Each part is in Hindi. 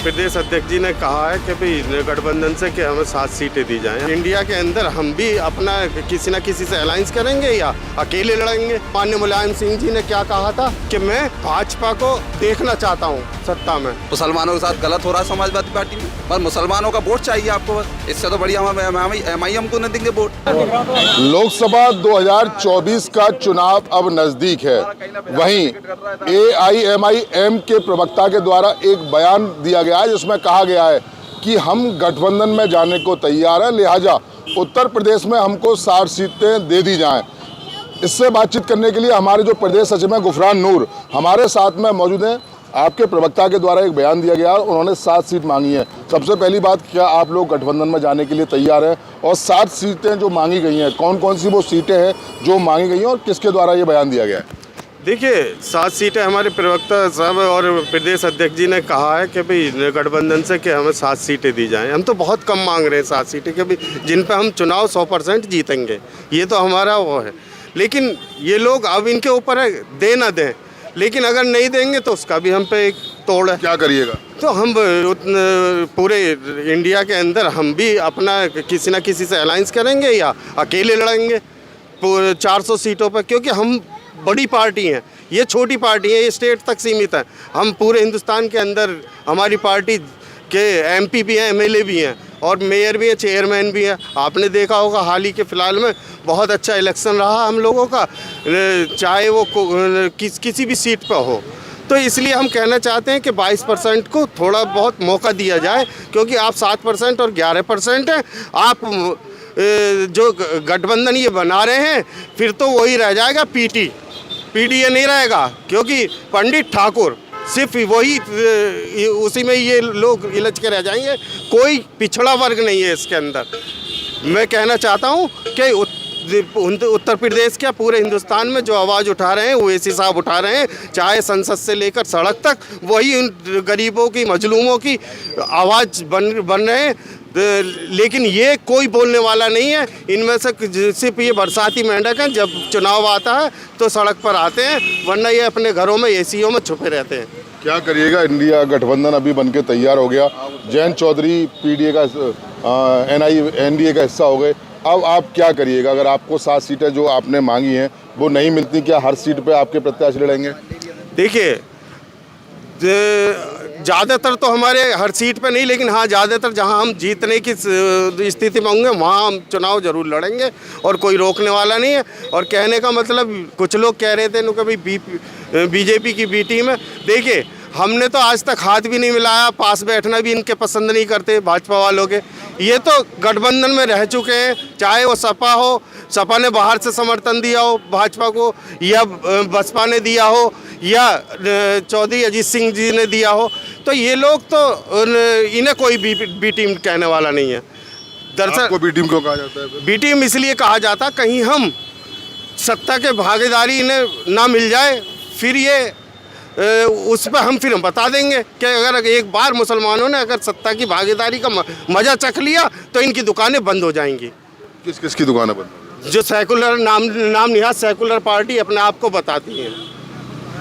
प्रदेश अध्यक्ष जी ने कहा है कि भाई गठबंधन से कि हमें 7 सीटें दी जाएं। इंडिया के अंदर हम भी अपना किसी न किसी से अलायंस करेंगे या अकेले लड़ेंगे। माननीय मुलायम सिंह जी ने क्या कहा था कि मैं भाजपा को देखना चाहता हूं सत्ता में। मुसलमानों के साथ गलत हो रहा है समाजवादी पार्टी में, पर मुसलमानों का वोट चाहिए आपको, बस इससे तो बढ़िया MIM को नहीं देंगे वोट। लोकसभा 2024 का चुनाव अब नजदीक है। वहीं AIMIM के प्रवक्ता के द्वारा एक बयान दिया गया है जिसमें कहा गया है कि हम गठबंधन में जाने को तैयार हैं, लिहाजा उत्तर प्रदेश में हमको 60 सीटें दे दी जाएं। इससे बातचीत करने के लिए हमारे जो प्रदेश सचिव हैं गुफरान नूर हमारे साथ में मौजूद हैं। आपके प्रवक्ता के द्वारा एक बयान दिया गया, उन्होंने 7 सीट मांगी है। सबसे पहली बात, क्या आप लोग गठबंधन में जाने के लिए तैयार हैं? और 7 सीटें जो मांगी गई हैं, कौन कौन सी वो सीटें हैं जो मांगी गई हैं और किसके द्वारा ये बयान दिया गया है? देखिए, 7 सीटें हमारे प्रवक्ता साहब और प्रदेश अध्यक्ष जी ने कहा है कि भाई गठबंधन से कि हमें 7 सीटें दी जाएं। हम तो बहुत कम मांग रहे हैं 7 सीटें कि भाई जिन पे हम चुनाव 100% जीतेंगे, ये तो हमारा वो है। लेकिन ये लोग अब इनके ऊपर है दे ना दें, लेकिन अगर नहीं देंगे तो उसका भी हम पे एक तोड़ है। क्या करिएगा? तो हम पूरे इंडिया के अंदर हम भी अपना किसी न किसी से अलायंस करेंगे या अकेले लड़ेंगे 400 सीटों पर, क्योंकि हम बड़ी पार्टी हैं, ये छोटी पार्टी है, ये स्टेट तक सीमित है। हम पूरे हिंदुस्तान के अंदर हमारी पार्टी के MP भी हैं, MLA भी हैं और मेयर भी हैं, चेयरमैन भी हैं। आपने देखा होगा हाल ही के फिलहाल में बहुत अच्छा इलेक्शन रहा हम लोगों का, चाहे वो किसी भी सीट पर हो। तो इसलिए हम कहना चाहते हैं कि 22% को थोड़ा बहुत मौका दिया जाए, क्योंकि आप 7% और 11% हैं। आप जो गठबंधन ये बना रहे हैं फिर तो वही रह जाएगा PDA नहीं रहेगा, क्योंकि पंडित ठाकुर सिर्फ वही उसी में ये लोग इलझ के रह जाएंगे। कोई पिछड़ा वर्ग नहीं है इसके अंदर। मैं कहना चाहता हूँ कि उत्तर प्रदेश क्या पूरे हिंदुस्तान में जो आवाज़ उठा रहे हैं ओवैसी साहब उठा रहे हैं, चाहे संसद से लेकर सड़क तक, वही उन गरीबों की मजलूमों की आवाज़ बन रहे हैं। लेकिन ये कोई बोलने वाला नहीं है। इनमें से सिर्फ ये बरसाती मेंढक हैं, जब चुनाव आता है तो सड़क पर आते हैं, वरना ये अपने घरों में ACO में छुपे रहते हैं। क्या करिएगा? इंडिया गठबंधन अभी बनके तैयार हो गया, जयंत चौधरी PDA का NDA का हिस्सा हो गए। अब आप क्या करिएगा? अगर आपको 7 सीटें जो आपने मांगी हैं वो नहीं मिलती, क्या हर सीट पे आपके प्रत्याशी लड़ेंगे? देखिए, ज़्यादातर तो हमारे हर सीट पे नहीं, लेकिन हाँ ज़्यादातर जहाँ हम जीतने की स्थिति में होंगे वहाँ हम चुनाव ज़रूर लड़ेंगे और कोई रोकने वाला नहीं है। और कहने का मतलब, कुछ लोग कह रहे थे कि भाई BJP की B टीम है। देखिए, हमने तो आज तक हाथ भी नहीं मिलाया, पास बैठना भी इनके पसंद नहीं करते भाजपा वालों के। ये तो गठबंधन में रह चुके हैं, चाहे वो सपा हो, सपा ने बाहर से समर्थन दिया हो भाजपा को, या बसपा ने दिया हो, या चौधरी अजीत सिंह जी ने दिया हो। तो ये लोग तो इन्हें कोई बी टीम कहने वाला नहीं है। दरअसल B टीम क्यों कहा जाता है? B टीम इसलिए कहा जाता, कहीं हम सत्ता के भागीदारी इन्हें ना मिल जाए, फिर ये उस पर हम फिर बता देंगे कि अगर एक बार मुसलमानों ने अगर सत्ता की भागीदारी का मजा चख लिया तो इनकी दुकानें बंद हो जाएंगी। किस किस की दुकानें बंद? जो सेकुलर नाम निहाद सेकुलर पार्टी अपने आप को बताती हैं,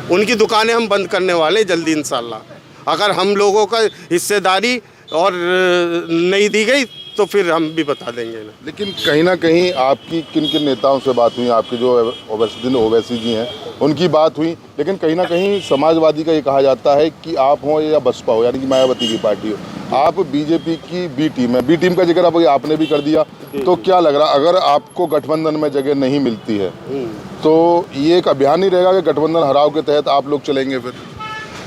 उनकी दुकानें हम बंद करने वाले जल्दी इंशाल्लाह। अगर हम लोगों का हिस्सेदारी और नहीं दी गई तो फिर हम भी बता देंगे ना। लेकिन कहीं ना कहीं आपकी किन किन नेताओं से बात हुई? आपके जो ओवैसी जी हैं उनकी बात हुई, लेकिन कहीं ना कहीं समाजवादी का ये कहा जाता है कि आप हो या बसपा हो, यानी कि मायावती की पार्टी हो, आप BJP की B टीम है। B टीम का जिक्र अब आपने भी कर दिया, तो क्या लग रहा अगर आपको गठबंधन में जगह नहीं मिलती है तो ये एक अभियान नहीं रहेगा कि गठबंधन हराव के तहत आप लोग चलेंगे? फिर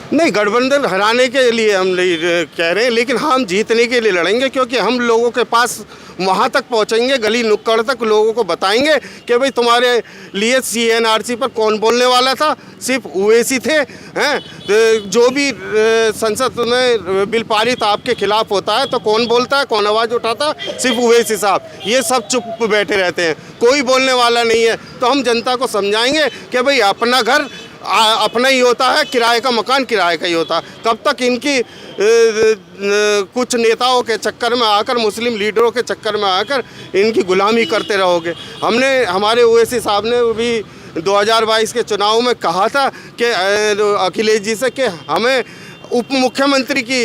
नहीं, गठबंधन हराने के लिए हम नहीं कह रहे हैं, लेकिन हम जीतने के लिए लड़ेंगे, क्योंकि हम लोगों के पास वहाँ तक पहुँचेंगे, गली नुक्कड़ तक लोगों को बताएंगे कि भाई तुम्हारे लिए CNRC पर कौन बोलने वाला था, सिर्फ ओवैसी थे हैं। तो जो भी संसद में बिल पारित आपके खिलाफ होता है तो कौन बोलता है, कौन आवाज़ उठाता? सिर्फ ओवैसी साहब। ये सब चुप बैठे रहते हैं, कोई बोलने वाला नहीं है। तो हम जनता को समझाएंगे कि भाई अपना घर अपना ही होता है, किराए का मकान किराए का ही होता है। कब तक इनकी कुछ नेताओं के चक्कर में आकर, मुस्लिम लीडरों के चक्कर में आकर इनकी गुलामी करते रहोगे? हमारे ओवैसी साहब ने भी 2022 के चुनाव में कहा था कि अखिलेश जी से कि हमें उप मुख्यमंत्री की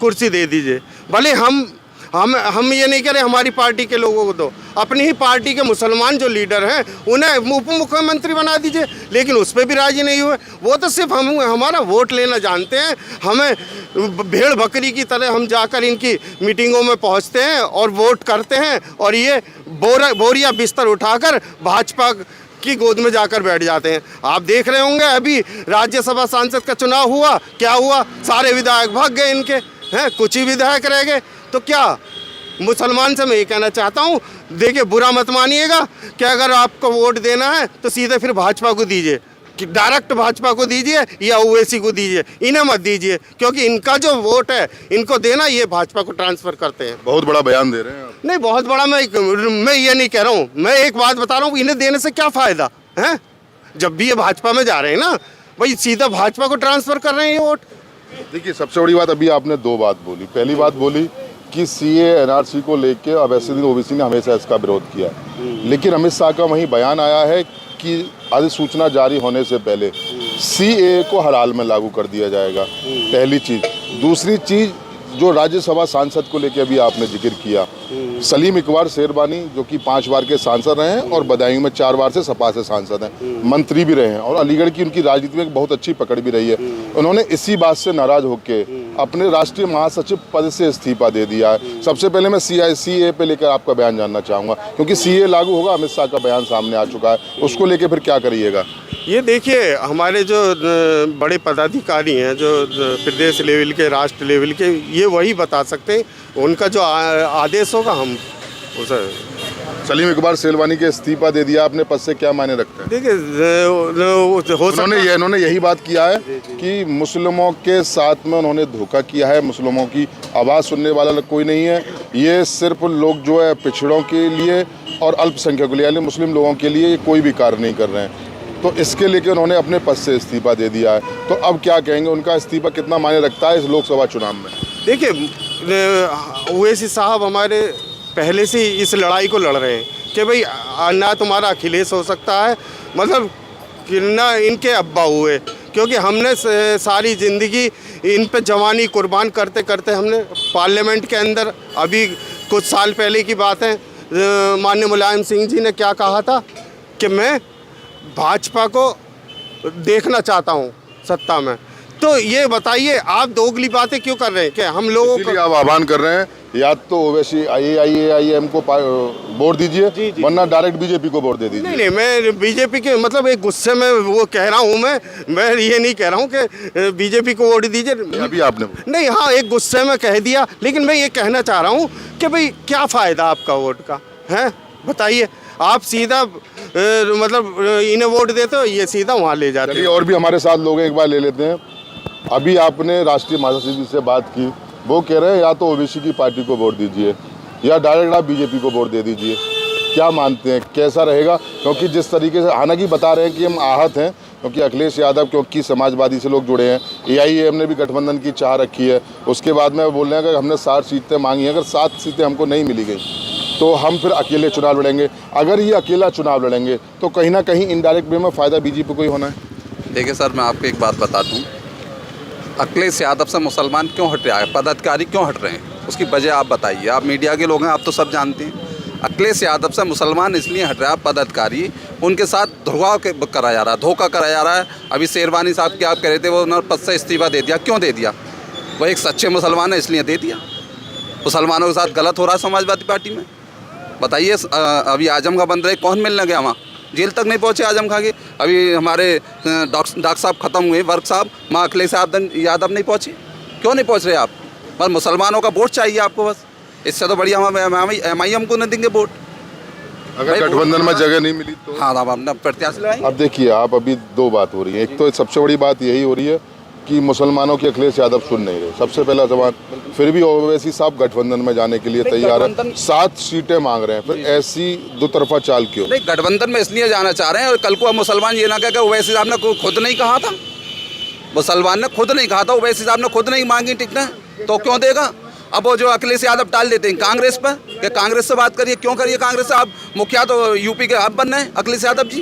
कुर्सी दे दीजिए। भले हम ये नहीं कह रहे हमारी पार्टी के लोगों को दो, अपनी ही पार्टी के मुसलमान जो लीडर हैं उन्हें उप मुख्यमंत्री बना दीजिए, लेकिन उस पर भी राजी नहीं हुए। वो तो सिर्फ हमारा वोट लेना जानते हैं, हमें भेड़ बकरी की तरह हम जाकर इनकी मीटिंगों में पहुंचते हैं और वोट करते हैं, और ये बोरिया बिस्तर उठाकर भाजपा की गोद में जाकर बैठ जाते हैं। आप देख रहे होंगे अभी राज्यसभा सांसद का चुनाव हुआ, क्या हुआ, सारे विधायक भाग गए इनके, हैं कुछ ही विधायक रह गए। तो क्या मुसलमान से मैं ये कहना चाहता हूँ, देखिए बुरा मत मानिएगा कि अगर आपको वोट देना है तो सीधे फिर भाजपा को दीजिए, कि डायरेक्ट भाजपा को दीजिए या ओवैसी को दीजिए, इन्हें मत दीजिए, क्योंकि इनका जो वोट है इनको देना, ये भाजपा को ट्रांसफ़र करते हैं। बहुत बड़ा बयान दे रहे हैं आप। नहीं, बहुत बड़ा मैं ये नहीं कह रहा हूँ, मैं एक बात बता रहा हूँ, इन्हें देने से क्या फ़ायदा है? जब भी ये भाजपा में जा रहे हैं ना भाई, सीधा भाजपा को ट्रांसफ़र कर रहे हैं ये वोट। देखिए, सबसे बड़ी बात अभी आपने दो बात बोली। पहली बात बोली कि सीए एनआरसी को लेके अब ऐसे दिन ओबीसी ने हमेशा इसका विरोध किया, लेकिन अमित शाह का वहीं बयान आया है कि अधिसूचना जारी होने से पहले सीए को हर हाल में लागू कर दिया जाएगा, पहली चीज़। दूसरी चीज़, जो राज्यसभा सांसद को लेके अभी आपने जिक्र किया, सलीम इकबाल शेरबानी जो कि 5 बार के सांसद रहे हैं और बदायूं में 4 बार से सपा से सांसद हैं, मंत्री भी रहे हैं और अलीगढ़ की उनकी राजनीति में बहुत अच्छी पकड़ भी रही है। उन्होंने इसी बात से नाराज होकर अपने राष्ट्रीय महासचिव पद से इस्तीफा दे दिया है। सबसे पहले मैं सीए पे लेकर आपका बयान जानना चाहूँगा, क्योंकि सीए लागू होगा, अमित शाह का बयान सामने आ चुका है, उसको लेकर फिर क्या करिएगा? ये देखिए, हमारे जो बड़े पदाधिकारी हैं, जो प्रदेश लेवल के, राष्ट्र लेवल के, ये वही बता सकते हैं, उनका जो आदेश होगा हम उसे। सलीम इकबाल शेरबानी के इस्तीफा दे दिया आपने पद से, क्या मायने रखते हैं? देखिए, उन्होंने यही बात किया है कि मुस्लिमों के साथ में उन्होंने धोखा किया है, मुस्लिमों की आवाज़ सुनने वाला कोई नहीं है, ये सिर्फ लोग जो है पिछड़ों के लिए और अल्पसंख्यकों के लिए, यानी मुस्लिम लोगों के लिए कोई भी कार्य नहीं कर रहे हैं। तो इसके लेके उन्होंने अपने पद से इस्तीफा दे दिया है। तो अब क्या कहेंगे, उनका इस्तीफा कितना मायने रखता है इस लोकसभा चुनाव में? देखिए, ओवैसी साहब हमारे पहले से इस लड़ाई को लड़ रहे हैं कि भाई ना तुम्हारा अखिलेश हो सकता है, मतलब कि ना इनके अब्बा हुए, क्योंकि हमने सारी ज़िंदगी इन पे जवानी कुर्बान करते करते हमने पार्लियामेंट के अंदर, अभी कुछ साल पहले की बात है, माननीय मुलायम सिंह जी ने क्या कहा था कि मैं भाजपा को देखना चाहता हूं सत्ता में। तो ये बताइए, आप दोगली बातें क्यों कर रहे हैं कि हम लोगों को? आप आह्वान कर रहे हैं या तो ओवैसी AIM को वोट दीजिए, वरना डायरेक्ट बीजेपी को वोट दे दीजिए। नहीं, मैं बीजेपी के, मतलब एक गुस्से में वो कह रहा हूँ, मैं ये नहीं कह रहा हूँ कि बीजेपी को वोट दीजिए। अभी आपने नहीं, हाँ, एक गुस्से में कह दिया, लेकिन मैं ये कहना चाह रहा हूँ कि भाई क्या फ़ायदा आपका वोट का है? बताइए, आप सीधा मतलब इन्हें वोट देते हो, ये सीधा वहाँ ले जाते हैं। और भी हमारे साथ लोग एक बार ले लेते हैं। अभी आपने राष्ट्रीय महासचिव जी से बात की, वो कह रहे हैं या तो ओबीसी की पार्टी को वोट दीजिए या डायरेक्ट आप बीजेपी को वोट दे दीजिए। क्या मानते हैं, कैसा रहेगा? क्योंकि जिस तरीके से हालांकि बता रहे हैं कि हम आहत हैं, क्योंकि अखिलेश यादव क्योंकि समाजवादी से लोग जुड़े हैं, AIM ने भी गठबंधन की चाह रखी है, उसके बाद में बोल रहे हैं कि हमने 60 सीटें मांगी हैं, अगर 7 सीटें हमको नहीं मिली गई तो हम फिर अकेले चुनाव लड़ेंगे। अगर ये अकेला चुनाव लड़ेंगे तो कहीं ना कहीं इनडायरेक्ट वे में फ़ायदा बीजेपी को ही होना है। देखिए सर, मैं आपको एक बात बता दूं, अखिलेश यादव से मुसलमान क्यों हट रहा है, पदाधिकारी क्यों हट रहे हैं, उसकी वजह आप बताइए। आप मीडिया के लोग हैं, आप तो सब जानते हैं। अखिलेश यादव से मुसलमान इसलिए हट रहा है, पदाधिकारी उनके साथ धोखा कराया जा रहा है, धोखा कराया जा रहा है। अभी शेरबानी साहब की आप कह रहे थे, वो उन्होंने पद से इस्तीफा दे दिया, क्यों दे दिया? वो एक सच्चे मुसलमान है इसलिए दे दिया। मुसलमानों के साथ गलत हो रहा है समाजवादी पार्टी में, बताइए। अभी आजम खां बंद रहे, कौन मिलने गया वहाँ? जेल तक नहीं पहुँचे आजम खां के। अभी हमारे डॉक्टर साहब ख़त्म हुए, वर्क साहब, माँ अखिलेश यादव नहीं पहुँचे, क्यों नहीं पहुँच रहे आप? बस मुसलमानों का वोट चाहिए आपको, बस इससे तो बढ़िया हम MIM को नहीं देंगे वोट। अगर गठबंधन में जगह नहीं मिली तो हाँ, अब अपना प्रत्याशी लगाएंगे। अब देखिए, आप अभी दो बात हो रही है। एक तो सबसे बड़ी बात यही हो रही है कि मुसलमानों की अखिलेश यादव सुन नहीं रहे, सबसे पहला सवाल। फिर भी ओवैसी साहब गठबंधन में जाने के लिए तैयार है, 7 सीटें मांग रहे हैं, फिर ऐसी दो तरफा चाल क्यों? नहीं, गठबंधन में इसलिए जाना चाह रहे हैं, और कल को मुसलमान ये ना कहे ओवैसी साहब ने खुद नहीं कहा था, मुसलमान ने खुद नहीं कहा था, ओवैसी साहब ने खुद नहीं मांगी टिकटें, तो क्यों देगा? अब वो जो अखिलेश यादव टाल देते हैं कांग्रेस पर, कि कांग्रेस से बात करिए, क्यों करिए कांग्रेस से? आप मुखिया तो यूपी के आप बन रहे हैं अखिलेश यादव जी।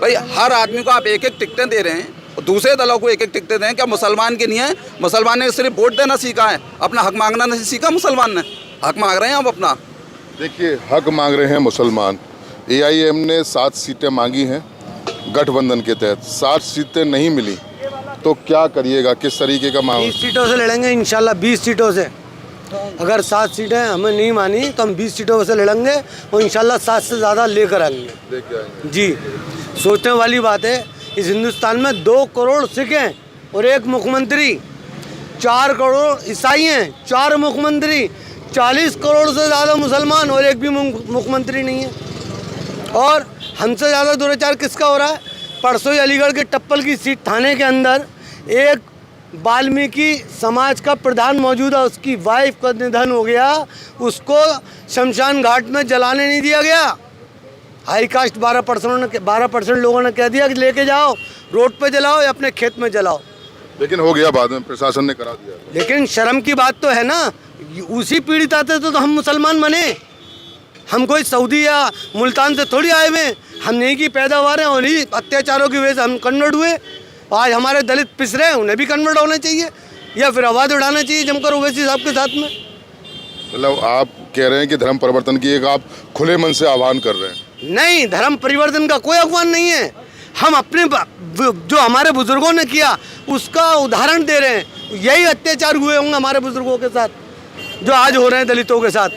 भाई हर आदमी को आप एक टिकटें दे रहे हैं, दूसरे दलों को एक एक टिकटें दें, क्या मुसलमान के नहीं है? मुसलमान ने सिर्फ वोट देना सीखा है, अपना हक मांगना नहीं सीखा। मुसलमान ने हक मांग रहे हैं अब अपना। देखिए, हक मांग रहे हैं मुसलमान। AIM ने 7 सीटें मांगी हैं गठबंधन के तहत, 7 सीटें नहीं मिली तो क्या करिएगा, किस तरीके का माहौल? 20 सीटों से लड़ेंगे इंशाल्लाह, 20 सीटों से। अगर 7 सीटें हमें नहीं मानी तो हम 20 सीटों से लड़ेंगे और इंशाल्लाह 7 से ज़्यादा लेकर आएंगे जी। सोचने वाली बात है, इस हिंदुस्तान में 2 करोड़ सिख हैं और 1 मुख्यमंत्री, 4 करोड़ ईसाई हैं, 4 मुख्यमंत्री, 40 करोड़ से ज़्यादा मुसलमान और 1 भी मुख्यमंत्री नहीं है। और हमसे ज़्यादा दुराचार किसका हो रहा है? परसों ही अलीगढ़ के टप्पल की सीट थाने के अंदर एक वाल्मीकि समाज का प्रधान मौजूदा, उसकी वाइफ का निधन हो गया, उसको शमशान घाट में जलाने नहीं दिया गया। हाई कास्ट 12% लोगों ने कह दिया कि लेके जाओ, रोड पे जलाओ या अपने खेत में जलाओ। लेकिन हो गया, बाद में प्रशासन ने करा दिया। लेकिन शर्म की बात तो है ना, उसी पीड़ित आते तो हम मुसलमान बने। हम कोई सऊदी या मुल्तान से थोड़ी आए हुए, हम यहीं की पैदावार हैं और इन्हीं अत्याचारों की वजह से हम कन्वर्ट हुए। आज हमारे दलित पिस रहे हैं, उन्हें भी कन्वर्ट होना चाहिए या फिर आवाज़ उठाना चाहिए जमकर ओवैसी साहब के साथ में। मतलब आप कह रहे हैं कि धर्म परिवर्तन की एक आप खुले मन से आह्वान कर रहे हैं? नहीं, धर्म परिवर्तन का कोई आह्वान नहीं है। हम अपने जो हमारे बुजुर्गों ने किया उसका उदाहरण दे रहे हैं। यही अत्याचार हुए होंगे हमारे बुजुर्गों के साथ जो आज हो रहे हैं दलितों के साथ।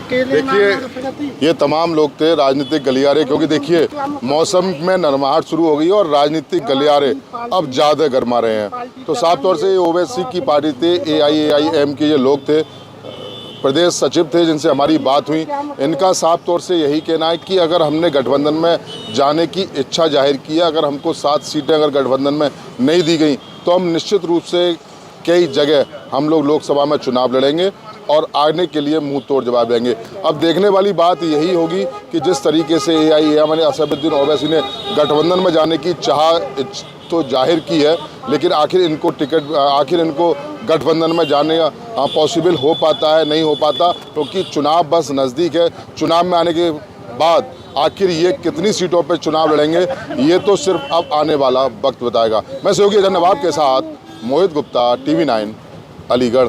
देखिए, ये तमाम लोग थे राजनीतिक गलियारे, क्योंकि देखिए मौसम में नरमाहट शुरू हो गई और राजनीतिक गलियारे अब ज़्यादा गर्मा रहे हैं। तो साफ तौर से ये ओवैसी की पार्टी थे, AIM के ये लोग थे, प्रदेश सचिव थे जिनसे हमारी बात हुई। इनका साफ तौर से यही कहना है कि अगर हमने गठबंधन में जाने की इच्छा जाहिर की है, अगर हमको 7 सीटें अगर गठबंधन में नहीं दी गई तो हम निश्चित रूप से कई जगह हम लोग लोकसभा में चुनाव लड़ेंगे और आने के लिए मुंह तोड़ जवाब देंगे। अब देखने वाली बात यही होगी कि जिस तरीके से AIM ने असदुद्दीन ओवैसी ने गठबंधन में जाने की चाह तो जाहिर की है, लेकिन आखिर इनको गठबंधन में जाने का पॉसिबल हो पाता है, नहीं हो पाता, क्योंकि चुनाव बस नज़दीक है। चुनाव में आने के बाद आखिर ये कितनी सीटों पर चुनाव लड़ेंगे, ये तो सिर्फ अब आने वाला वक्त बताएगा। मैं सहयोगी नवाब के साथ मोहित गुप्ता, TV9 अलीगढ़।